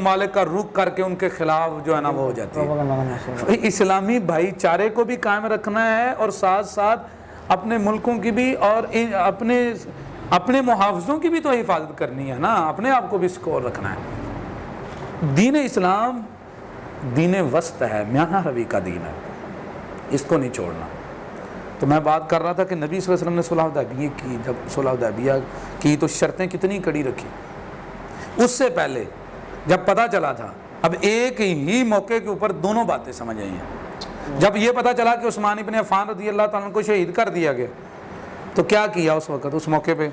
ممالک کا رخ کر کے ان کے خلاف جو ہے نا وہ ہو جاتی ہے۔ اسلامی بھائی چارے کو بھی قائم رکھنا ہے اور ساتھ ساتھ اپنے ملکوں کی بھی اور اپنے محافظوں کی بھی تو حفاظت کرنی ہے نا، اپنے آپ کو بھی سکور رکھنا ہے۔ دین اسلام دین وسط ہے، میانہ روی کا دین ہے، اس کو نہیں چھوڑنا۔ تو میں بات کر رہا تھا کہ نبی صلی اللہ علیہ وسلم نے صلح حدیبیہ کی، جب صلح حدیبیہ کی تو شرطیں کتنی کڑی رکھی۔ اس سے پہلے جب پتہ چلا تھا، اب ایک ہی موقع کے اوپر دونوں باتیں سمجھ آئی ہیں۔ جب یہ پتہ چلا کہ عثمان ابن عفان رضی اللہ تعالیٰ کو شہید کر دیا گیا تو کیا کیا اس وقت، اس موقع پہ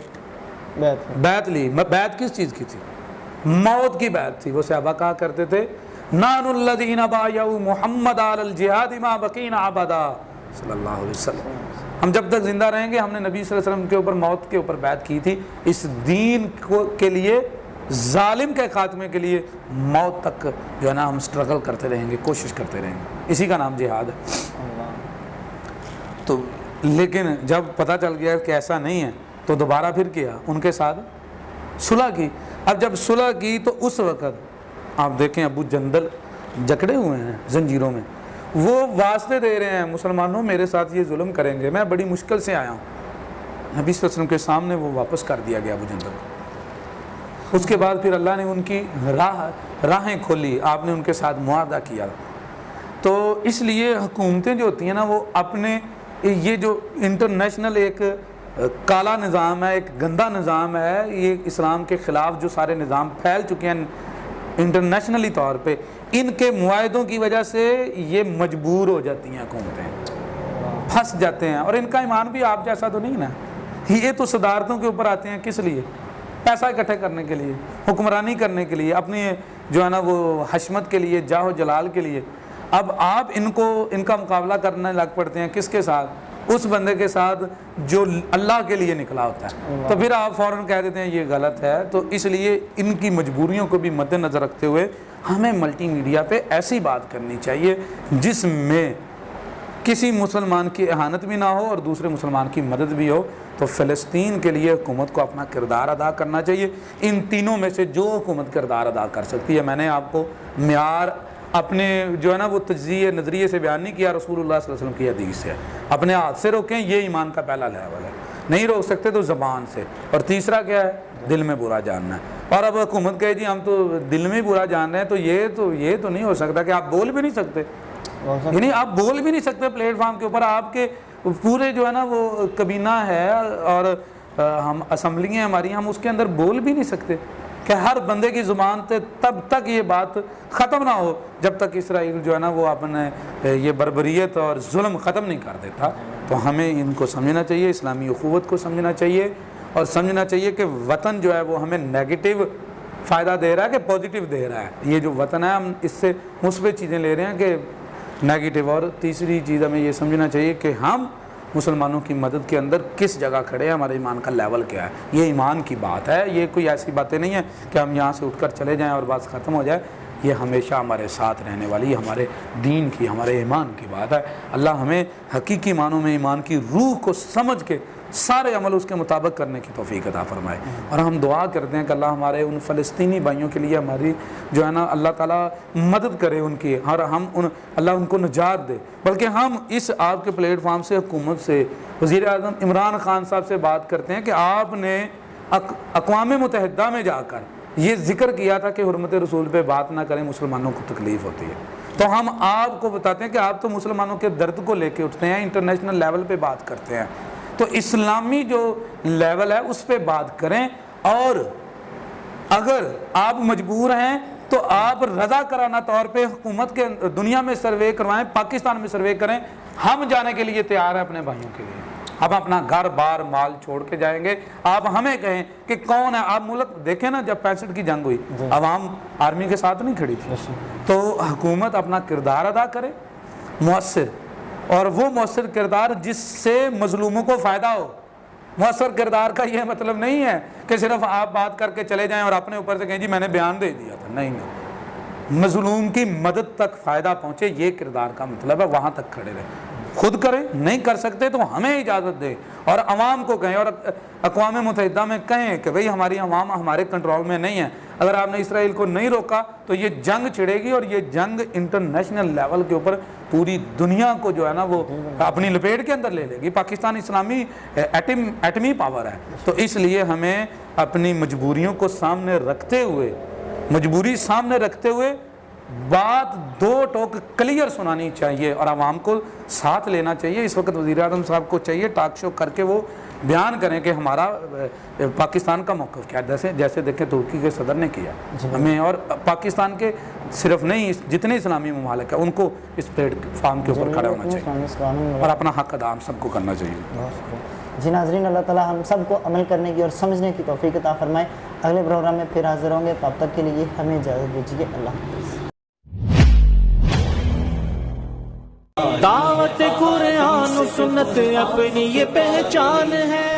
بیعت لی۔ بیعت کس چیز کی تھی؟ موت کی بیعت تھی۔ وہ صحابہ کہا کرتے تھے نحن الذین بایعوا محمد علی الجہاد ما بقینا ابدا صلی اللہ علیہ وسلم، ہم جب تک زندہ رہیں گے ہم نے نبی صلی اللہ علیہ وسلم کے اوپر موت کے اوپر بیعت کی تھی، اس دین کے لیے، ظالم کے خاتمے کے لیے موت تک جو ہے نا ہم سٹرگل کرتے رہیں گے، کوشش کرتے رہیں گے، اسی کا نام جہاد ہے۔ تو لیکن جب پتہ چل گیا کہ ایسا نہیں ہے تو دوبارہ پھر کیا، ان کے ساتھ صلح کی۔ اب جب صلح کی تو اس وقت آپ دیکھیں ابو جندل جکڑے ہوئے ہیں زنجیروں میں، وہ واسطے دے رہے ہیں مسلمانوں میرے ساتھ یہ ظلم کریں گے، میں بڑی مشکل سے آیا ہوں۔ نبی صلی اللہ علیہ وسلم کے سامنے وہ واپس کر دیا گیا ابو جندل۔ اس کے بعد پھر اللہ نے ان کی راہیں کھولی، آپ نے ان کے ساتھ معاہدہ کیا۔ تو اس لیے حکومتیں جو ہوتی ہیں نا وہ اپنے یہ جو انٹرنیشنل ایک کالا نظام ہے، ایک گندا نظام ہے، یہ اسلام کے خلاف جو سارے نظام پھیل چکے ہیں انٹرنیشنلی طور پہ، ان کے معاہدوں کی وجہ سے یہ مجبور ہو جاتی ہیں، حکومتیں پھنس جاتے ہیں۔ اور ان کا ایمان بھی آپ جیسا تو نہیں نا، یہ تو صدارتوں کے اوپر آتے ہیں کس لیے؟ پیسہ اکٹھے کرنے کے لیے، حکمرانی کرنے کے لیے، اپنی جو ہے نا وہ حشمت کے لیے، جاہ و جلال کے لیے۔ اب آپ ان کا مقابلہ کرنے لگ پڑتے ہیں کس کے ساتھ؟ اس بندے کے ساتھ جو اللہ کے لیے نکلا ہوتا ہے، تو پھر آپ فوراً کہہ دیتے ہیں یہ غلط ہے۔ تو اس لیے ان کی مجبوریوں کو بھی مد نظر رکھتے ہوئے ہمیں ملٹی میڈیا پہ ایسی بات کرنی چاہیے جس میں کسی مسلمان کی اہانت بھی نہ ہو اور دوسرے مسلمان کی مدد بھی ہو۔ تو فلسطین کے لیے حکومت کو اپنا کردار ادا کرنا چاہیے۔ ان تینوں میں سے جو حکومت کردار ادا کر سکتی ہے، میں نے آپ کو معیار اپنے جو ہے نا وہ تجزیے نظریے سے بیان نہیں کیا، رسول اللہ صلی اللہ علیہ وسلم کی حدیث ہے۔ اپنے ہاتھ سے روکیں، یہ ایمان کا پہلا لیول ہے۔ نہیں روک سکتے تو زبان سے، اور تیسرا کیا ہے؟ دل میں برا جاننا ہے۔ اور اب حکومت کہے جی ہم تو دل میں برا جان رہے ہیں، تو یہ تو نہیں ہو سکتا کہ آپ بول بھی نہیں سکتے، یعنی آپ بول بھی نہیں سکتے پلیٹ فارم کے اوپر، آپ کے پورے جو ہے نا وہ کابینہ ہے اور ہم اسمبلی ہیں ہماری، ہم اس کے اندر بول بھی نہیں سکتے کہ ہر بندے کی زبان سے تب تک یہ بات ختم نہ ہو جب تک اسرائیل جو ہے نا وہ اپنے یہ بربریت اور ظلم ختم نہیں کر دیتا۔ تو ہمیں ان کو سمجھنا چاہیے، اسلامی اخوت کو سمجھنا چاہیے، اور سمجھنا چاہیے کہ وطن جو ہے وہ ہمیں نیگیٹو فائدہ دے رہا ہے کہ پازیٹیو دے رہا ہے۔ یہ جو وطن ہے ہم اس سے مثبت چیزیں لے رہے ہیں کہ نیگیٹو۔ اور تیسری چیز ہمیں یہ سمجھنا چاہیے کہ ہم مسلمانوں کی مدد کے اندر کس جگہ کھڑے ہیں، ہمارے ایمان کا لیول کیا ہے۔ یہ ایمان کی بات ہے، یہ کوئی ایسی باتیں نہیں ہیں کہ ہم یہاں سے اٹھ کر چلے جائیں اور بات ختم ہو جائے۔ یہ ہمیشہ ہمارے ساتھ رہنے والی ہمارے دین کی، ہمارے ایمان کی بات ہے۔ اللہ ہمیں حقیقی معنوں میں ایمان کی روح کو سمجھ کے سارے عمل اس کے مطابق کرنے کی توفیق عطا فرمائے۔ اور ہم دعا کرتے ہیں کہ اللہ ہمارے ان فلسطینی بھائیوں کے لیے ہماری جو ہے نا اللہ تعالیٰ مدد کرے ان کی، اور ہم اللہ ان کو نجات دے۔ بلکہ ہم اس آپ کے پلیٹ فارم سے حکومت سے، وزیر اعظم عمران خان صاحب سے بات کرتے ہیں کہ آپ نے اقوام متحدہ میں جا کر یہ ذکر کیا تھا کہ حرمت رسول پہ بات نہ کریں، مسلمانوں کو تکلیف ہوتی ہے۔ تو ہم آپ کو بتاتے ہیں کہ آپ تو مسلمانوں کے درد کو لے کے اٹھتے ہیں، انٹرنیشنل لیول پہ بات کرتے ہیں، تو اسلامی جو لیول ہے اس پہ بات کریں۔ اور اگر آپ مجبور ہیں تو آپ رضا کرانہ طور پہ حکومت کے دنیا میں سروے کروائیں، پاکستان میں سروے کریں، ہم جانے کے لیے تیار ہیں اپنے بھائیوں کے لیے۔ ہم اپنا گھر بار مال چھوڑ کے جائیں گے، آپ ہمیں کہیں کہ کون ہے۔ آپ ملک دیکھیں نا، جب 65 کی جنگ ہوئی عوام آرمی کے ساتھ نہیں کھڑی تھی، تو حکومت اپنا کردار ادا کرے مؤثر، اور وہ مؤثر کردار جس سے مظلوموں کو فائدہ ہو۔ مؤثر کردار کا یہ مطلب نہیں ہے کہ صرف آپ بات کر کے چلے جائیں اور اپنے اوپر سے کہیں جی میں نے بیان دے دیا تھا، نہیں، مظلوم کی مدد تک فائدہ پہنچے، یہ کردار کا مطلب ہے، وہاں تک کھڑے رہے۔ خود کریں, نہیں کر سکتے تو ہمیں اجازت دے اور عوام کو کہیں, اور اقوام متحدہ میں کہیں کہ بھئی ہماری عوام ہمارے کنٹرول میں نہیں ہے. اگر آپ نے اسرائیل کو نہیں روکا تو یہ جنگ چھڑے گی, اور یہ جنگ انٹرنیشنل لیول کے اوپر پوری دنیا کو جو ہے نا وہ اپنی لپیٹ کے اندر لے لے گی. پاکستان اسلامی ایٹمی پاور ہے, تو اس لیے ہمیں اپنی مجبوریوں کو سامنے رکھتے ہوئے بات دو ٹوک کلیئر سنانی چاہیے اور عوام کو ساتھ لینا چاہیے. اس وقت وزیر اعظم صاحب کو چاہیے ٹاک شو کر کے وہ بیان کریں کہ ہمارا پاکستان کا موقف کیا ہے, جیسے دیکھیں ترکی کے صدر نے کیا. ہمیں اور پاکستان کے صرف نہیں جتنے اسلامی ممالک ہیں ان کو اس پلیٹ فارم کے اوپر کھڑا ہونا چاہیے اور اپنا حق ادا سب کو کرنا چاہیے. جی ناظرین, اللہ تعالیٰ ہم سب کو عمل کرنے کی اور سمجھنے کی توفیق عطا فرمائے. اگلے پروگرام میں پھر حاضر ہوں گے, تب تک کے لیے ہمیں اجازت دیجیے. اللہ حافظ. دعوت قرآن و سنت اپنی یہ پہچان ہے.